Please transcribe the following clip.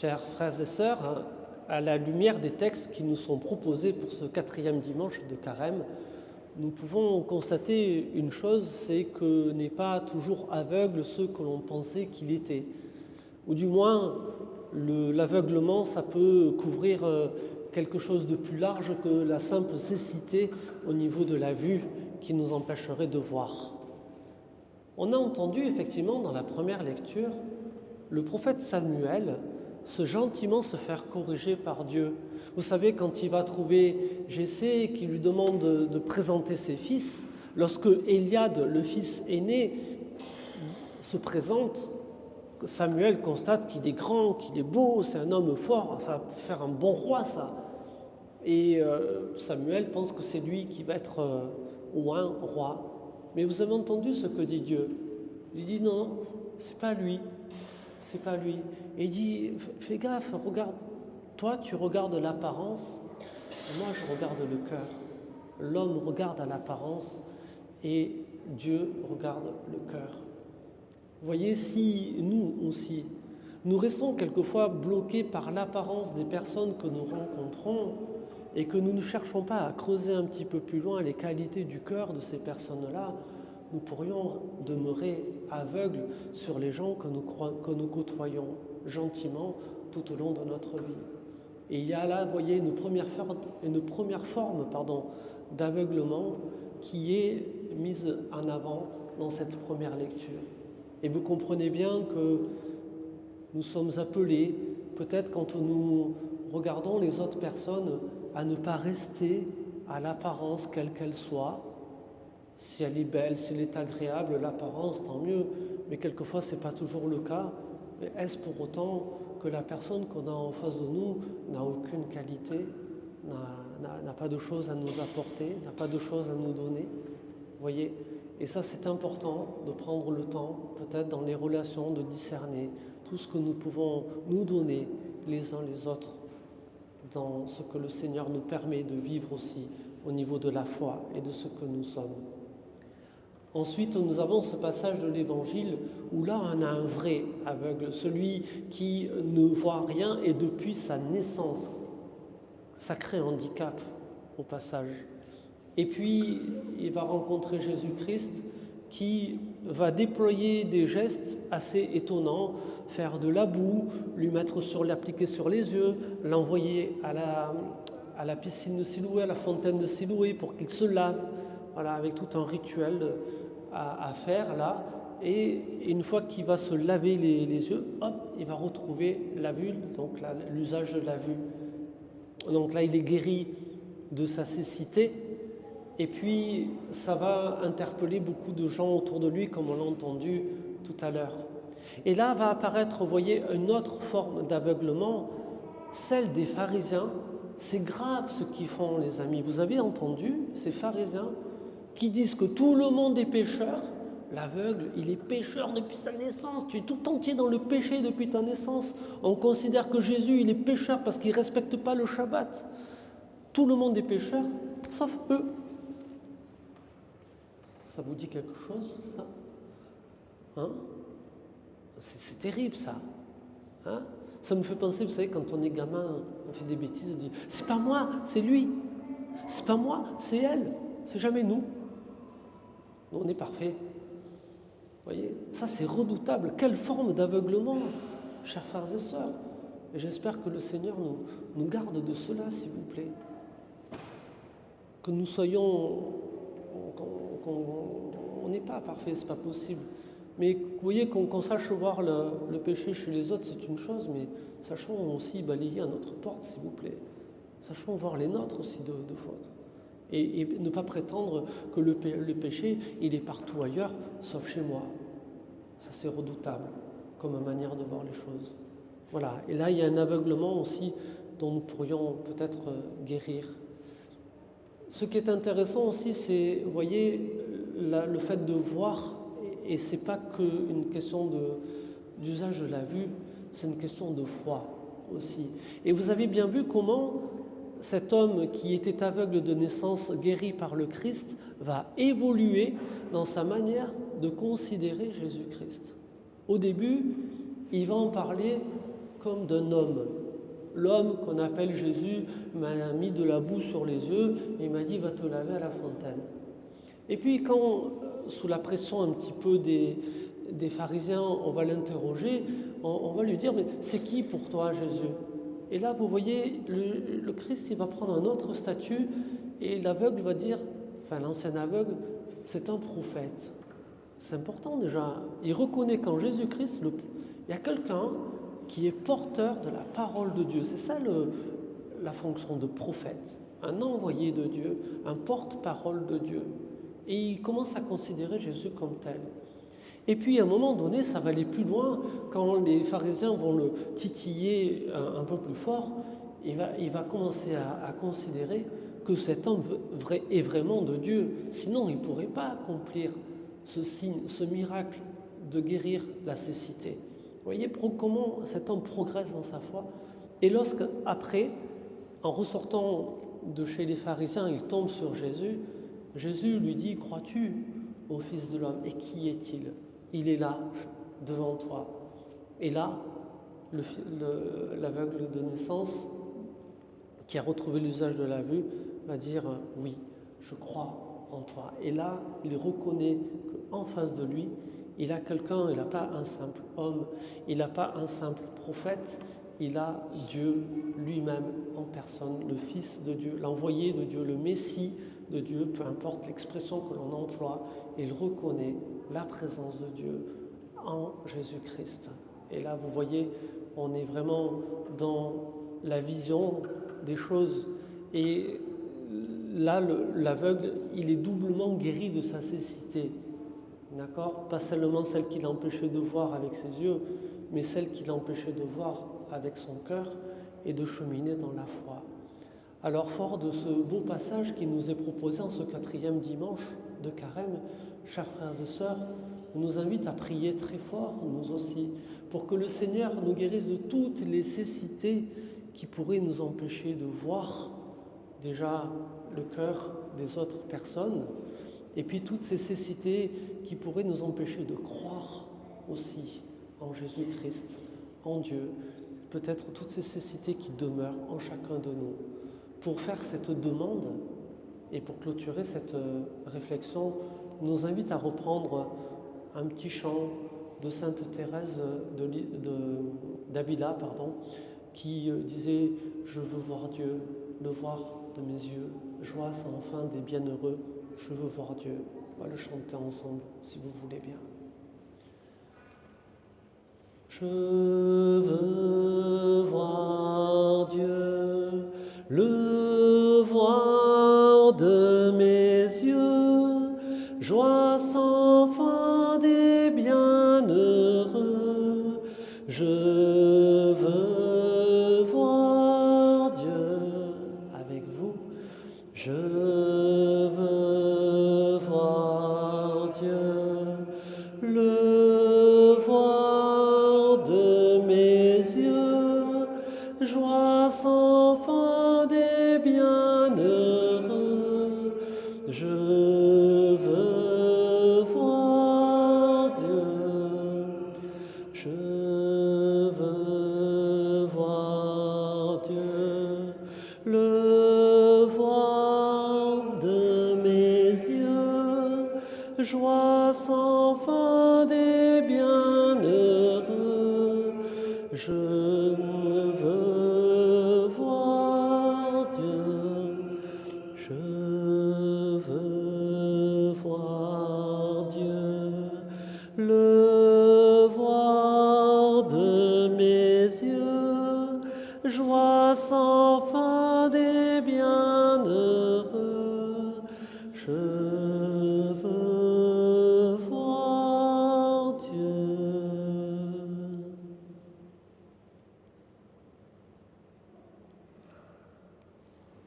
Chers frères et sœurs, à la lumière des textes qui nous sont proposés pour ce 4e dimanche de Carême, nous pouvons constater une chose, c'est que n'est pas toujours aveugle ce que l'on pensait qu'il était. Ou du moins, l'aveuglement, ça peut couvrir quelque chose de plus large que la simple cécité au niveau de la vue qui nous empêcherait de voir. On a entendu effectivement dans la première lecture le prophète Samuel gentiment se faire corriger par Dieu. Vous savez, quand il va trouver Jessé et qu'il lui demande de présenter ses fils, lorsque Éliade, le fils aîné, se présente, Samuel constate qu'il est grand, qu'il est beau, c'est un homme fort, ça va faire un bon roi ça. Et Samuel pense que c'est lui qui va être au moins roi. Mais vous avez entendu ce que dit Dieu? Il dit non, c'est pas lui. C'est pas lui. Et il dit, fais gaffe, regarde, toi tu regardes l'apparence, et moi je regarde le cœur. L'homme regarde à l'apparence et Dieu regarde le cœur. Vous voyez, si nous aussi, nous restons quelquefois bloqués par l'apparence des personnes que nous rencontrons et que nous ne cherchons pas à creuser un petit peu plus loin les qualités du cœur de ces personnes-là, nous pourrions demeurer aveugles sur les gens que nous côtoyons gentiment tout au long de notre vie. Et il y a là, vous voyez, une première forme d'aveuglement qui est mise en avant dans cette première lecture. Et vous comprenez bien que nous sommes appelés, peut-être quand nous regardons les autres personnes, à ne pas rester à l'apparence quelle qu'elle soit. Si elle est belle, si elle est agréable, l'apparence, tant mieux. Mais quelquefois, ce n'est pas toujours le cas. Mais est-ce pour autant que la personne qu'on a en face de nous n'a aucune qualité, n'a pas de choses à nous apporter, n'a pas de choses à nous donner? Vous voyez? Et ça, c'est important de prendre le temps, peut-être dans les relations, de discerner tout ce que nous pouvons nous donner les uns les autres dans ce que le Seigneur nous permet de vivre aussi au niveau de la foi et de ce que nous sommes. Ensuite, nous avons ce passage de l'Évangile où là, on a un vrai aveugle, celui qui ne voit rien et depuis sa naissance. Sacré handicap au passage. Et puis, il va rencontrer Jésus-Christ qui va déployer des gestes assez étonnants, faire de la boue, l'appliquer sur les yeux, l'envoyer à la piscine de Siloué, à la fontaine de Siloué pour qu'il se lave, voilà, avec tout un rituel à faire là. Et une fois qu'il va se laver les yeux, hop, il va retrouver la vue, donc là, l'usage de la vue. Donc là, il est guéri de sa cécité. Et puis, ça va interpeller beaucoup de gens autour de lui, comme on l'a entendu tout à l'heure. Et là va apparaître, vous voyez, une autre forme d'aveuglement, celle des pharisiens. C'est grave ce qu'ils font, les amis. Vous avez entendu ces pharisiens qui disent que tout le monde est pécheur. L'aveugle, il est pécheur depuis sa naissance. Tu es tout entier dans le péché depuis ta naissance. On considère que Jésus, il est pécheur parce qu'il ne respecte pas le Shabbat. Tout le monde est pécheur, sauf eux. Ça vous dit quelque chose, ça? Hein? C'est terrible, ça. Hein? Ça me fait penser, vous savez, quand on est gamin, on fait des bêtises, on dit « c'est pas moi, c'est lui. C'est pas moi, c'est elle. C'est jamais nous. » Nous, on est parfait. Vous voyez? Ça, c'est redoutable. Quelle forme d'aveuglement, chers frères et sœurs. Et j'espère que le Seigneur nous garde de cela, s'il vous plaît. Que nous soyons... On n'est pas parfait, c'est pas possible. Mais vous voyez, qu'on sache voir le péché chez les autres, c'est une chose, mais sachons aussi balayer à notre porte, s'il vous plaît. Sachons voir les nôtres aussi de faute. Et ne pas prétendre que le péché, il est partout ailleurs, sauf chez moi. Ça, c'est redoutable comme manière de voir les choses. Voilà. Et là, il y a un aveuglement aussi dont nous pourrions peut-être guérir. Ce qui est intéressant aussi, c'est, vous voyez, le fait de voir, et c'est pas qu'une question d'usage de la vue, c'est une question de foi aussi. Et vous avez bien vu comment cet homme qui était aveugle de naissance, guéri par le Christ, va évoluer dans sa manière de considérer Jésus-Christ. Au début, il va en parler comme d'un homme. L'homme qu'on appelle Jésus m'a mis de la boue sur les yeux et m'a dit va te laver à la fontaine. Et puis quand, sous la pression un petit peu des pharisiens, on va l'interroger, on va lui dire mais c'est qui pour toi Jésus? Et là vous voyez le Christ il va prendre un autre statut et l'aveugle va dire, enfin l'ancien aveugle, c'est un prophète. C'est important déjà. Il reconnaît qu'en Jésus-Christ, il y a quelqu'un qui est porteur de la parole de Dieu. C'est ça la fonction de prophète, un envoyé de Dieu, un porte-parole de Dieu. Et il commence à considérer Jésus comme tel. Et puis à un moment donné, ça va aller plus loin, quand les pharisiens vont le titiller un peu plus fort, il va commencer à considérer que cet homme est vraiment de Dieu. Sinon, il ne pourrait pas accomplir ce signe, ce miracle de guérir la cécité. Vous voyez comment cet homme progresse dans sa foi. Et lorsqu'après, en ressortant de chez les pharisiens, il tombe sur Jésus, Jésus lui dit, crois-tu au Fils de l'homme? Et qui est-il? Il est là, devant toi. Et là, l'aveugle de naissance, qui a retrouvé l'usage de la vue, va dire, oui, je crois en toi. Et là, il reconnaît qu'en face de lui, il a quelqu'un, il n'a pas un simple homme, il n'a pas un simple prophète, il a Dieu lui-même en personne, le Fils de Dieu, l'envoyé de Dieu, le Messie de Dieu, peu importe l'expression que l'on emploie, il reconnaît la présence de Dieu en Jésus-Christ. Et là, vous voyez, on est vraiment dans la vision des choses. Et là, l'aveugle, il est doublement guéri de sa cécité. D'accord? Pas seulement celle qui l'empêchait de voir avec ses yeux, mais celle qui l'empêchait de voir avec son cœur et de cheminer dans la foi. Alors, fort de ce beau passage qui nous est proposé en ce 4e dimanche de Carême, chers frères et sœurs, on nous invite à prier très fort, nous aussi, pour que le Seigneur nous guérisse de toutes les cécités qui pourraient nous empêcher de voir déjà le cœur des autres personnes, et puis toutes ces cécités qui pourraient nous empêcher de croire aussi en Jésus-Christ, en Dieu, peut-être toutes ces cécités qui demeurent en chacun de nous. Pour faire cette demande et pour clôturer cette réflexion, on nous invite à reprendre un petit chant de Sainte Thérèse d'Avila, qui disait « Je veux voir Dieu, le voir de mes yeux, joie sans fin des bienheureux, je veux voir Dieu ». On va le chanter ensemble, si vous voulez bien. Je veux voir Dieu, le voir de mes yeux, joie sans fin des bienheureux. Je veux voir Dieu avec vous. Je veux voir Dieu, le voir de mes yeux, joie sans fin des bienheureux. Je veux voir Dieu, je veux voir Dieu, le voir de mes yeux, joie sans fin des bienheureux. Je veux voir Dieu, je veux voir Dieu, le voir de mes yeux, joie sans fin des bienheureux. Je